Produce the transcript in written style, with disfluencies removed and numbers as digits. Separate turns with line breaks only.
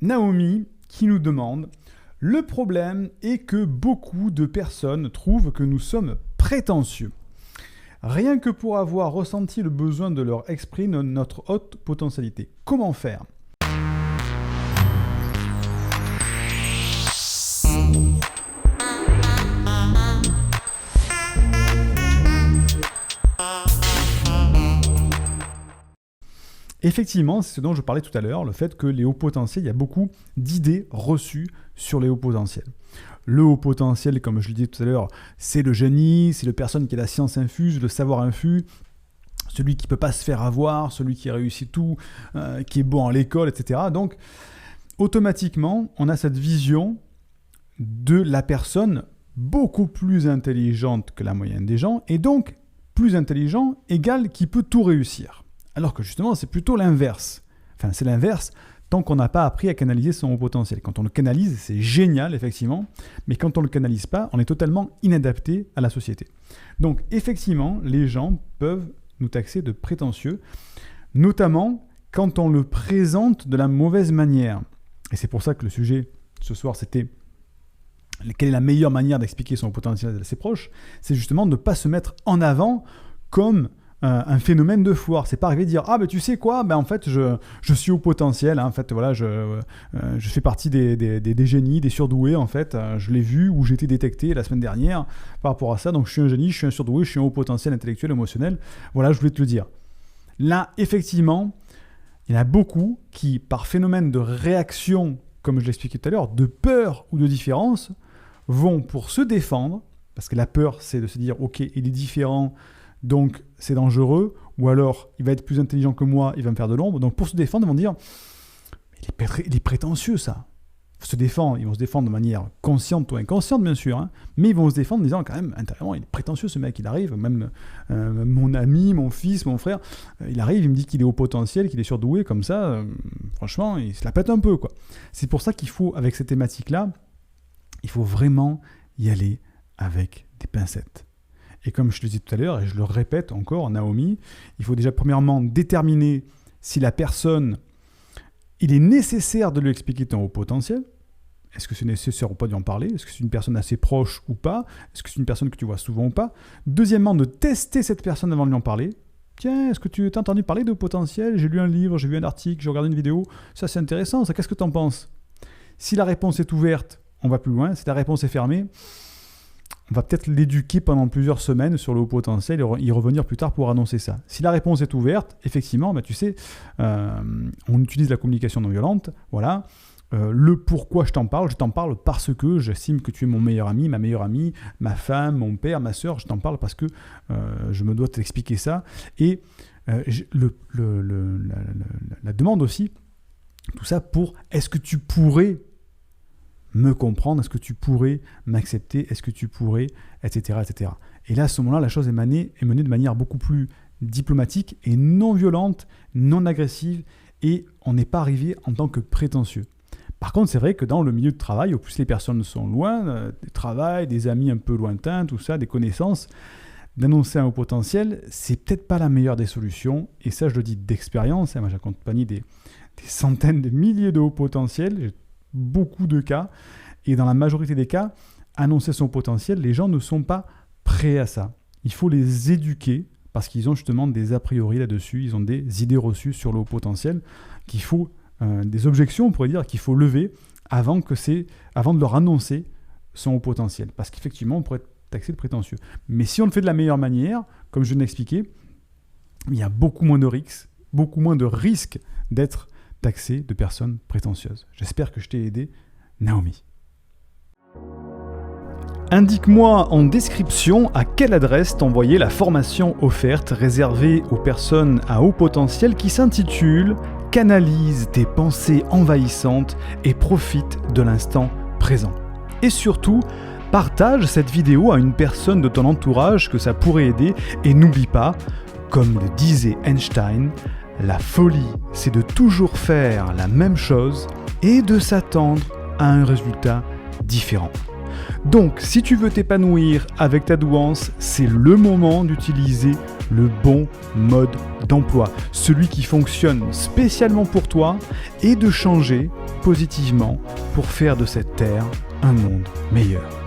Naomi qui nous demande « Le problème est que beaucoup de personnes trouvent que nous sommes prétentieux. Rien que pour avoir ressenti le besoin de leur exprimer notre haute potentialité. Comment faire ?» Effectivement, c'est ce dont je parlais tout à l'heure, le fait que les hauts potentiels, il y a beaucoup d'idées reçues sur les hauts potentiels. Le haut potentiel, comme je le disais tout à l'heure, c'est le génie, c'est la personne qui a la science infuse, le savoir infus, celui qui ne peut pas se faire avoir, celui qui réussit tout, qui est bon à l'école, etc. Donc, automatiquement, on a cette vision de la personne beaucoup plus intelligente que la moyenne des gens, et donc plus intelligent égale qui peut tout réussir. Alors que justement, c'est plutôt l'inverse. Enfin, c'est l'inverse tant qu'on n'a pas appris à canaliser son haut potentiel. Quand on le canalise, c'est génial, effectivement, mais quand on ne le canalise pas, on est totalement inadapté à la société. Donc, effectivement, les gens peuvent nous taxer de prétentieux, notamment quand on le présente de la mauvaise manière. Et c'est pour ça que le sujet ce soir, c'était quelle est la meilleure manière d'expliquer son haut potentiel à ses proches. C'est justement de ne pas se mettre en avant comme un phénomène de foire. C'est pas arriver de dire ah ben tu sais quoi, ben en fait je suis au potentiel, hein, en fait voilà je fais partie des génies, des surdoués en fait, je l'ai vu ou j'ai été détecté la semaine dernière par rapport à ça, donc je suis un génie, je suis un surdoué, je suis un haut potentiel intellectuel, émotionnel, voilà je voulais te le dire. Là effectivement il y en a beaucoup qui par phénomène de réaction, comme je l'expliquais tout à l'heure, de peur ou de différence, vont pour se défendre, parce que la peur c'est de se dire ok il est différent, donc c'est dangereux, ou alors il va être plus intelligent que moi, il va me faire de l'ombre. Donc pour se défendre, ils vont dire il est prétentieux ça. Ils vont se défendre de manière consciente ou inconsciente bien sûr, hein, mais ils vont se défendre en disant quand même intérieurement il est prétentieux ce mec, il arrive, même mon ami, mon fils, mon frère, il arrive, il me dit qu'il est au potentiel, qu'il est surdoué comme ça, franchement il se la pète un peu quoi. C'est pour ça qu'il faut, avec cette thématique-là, il faut vraiment y aller avec des pincettes. Et comme je le disais tout à l'heure, et je le répète encore, Naomi, il faut déjà premièrement déterminer si la personne, il est nécessaire de lui expliquer ton haut potentiel. Est-ce que c'est nécessaire ou pas d'y en parler ? Est-ce que c'est une personne assez proche ou pas ? Est-ce que c'est une personne que tu vois souvent ou pas ? Deuxièmement, de tester cette personne avant de lui en parler. Tiens, est-ce que tu as entendu parler de haut potentiel ? J'ai lu un livre, j'ai vu un article, j'ai regardé une vidéo. Ça, c'est intéressant, ça, qu'est-ce que tu en penses ? Si la réponse est ouverte, on va plus loin. Si la réponse est fermée, on va peut-être l'éduquer pendant plusieurs semaines sur le haut potentiel et y revenir plus tard pour annoncer ça. Si la réponse est ouverte, effectivement, bah, tu sais, on utilise la communication non violente. Voilà. Le pourquoi je t'en parle parce que j'estime que tu es mon meilleur ami, ma meilleure amie, ma femme, mon père, ma sœur. Je t'en parle parce que je me dois t'expliquer ça. Et la demande aussi, tout ça pour est-ce que tu pourrais me comprendre, est-ce que tu pourrais m'accepter, est-ce que tu pourrais, etc., etc. Et là, à ce moment-là, la chose est menée de manière beaucoup plus diplomatique et non violente, non agressive, et on n'est pas arrivé en tant que prétentieux. Par contre, c'est vrai que dans le milieu de travail, au plus les personnes sont loin, du travail, des amis un peu lointains, tout ça, des connaissances, d'annoncer un haut potentiel, c'est peut-être pas la meilleure des solutions, et ça, je le dis d'expérience, moi j'accompagne des centaines de milliers de hauts potentiels, j'ai beaucoup de cas, et dans la majorité des cas, annoncer son potentiel, les gens ne sont pas prêts à ça. Il faut les éduquer parce qu'ils ont justement des a priori là-dessus, ils ont des idées reçues sur le haut potentiel, qu'il faut, des objections, on pourrait dire, qu'il faut lever avant de leur annoncer son haut potentiel. Parce qu'effectivement, on pourrait être taxé de prétentieux. Mais si on le fait de la meilleure manière, comme je viens de l'expliquer, il y a beaucoup moins de risques d'être taxé de personnes prétentieuses. J'espère que je t'ai aidé, Naomi. Indique-moi en description à quelle adresse t'envoyer la formation offerte réservée aux personnes à haut potentiel qui s'intitule « Canalise tes pensées envahissantes et profite de l'instant présent ». Et surtout, partage cette vidéo à une personne de ton entourage que ça pourrait aider et n'oublie pas, comme le disait Einstein, la folie, c'est de toujours faire la même chose et de s'attendre à un résultat différent. Donc, si tu veux t'épanouir avec ta douance, c'est le moment d'utiliser le bon mode d'emploi, celui qui fonctionne spécialement pour toi, et de changer positivement pour faire de cette terre un monde meilleur.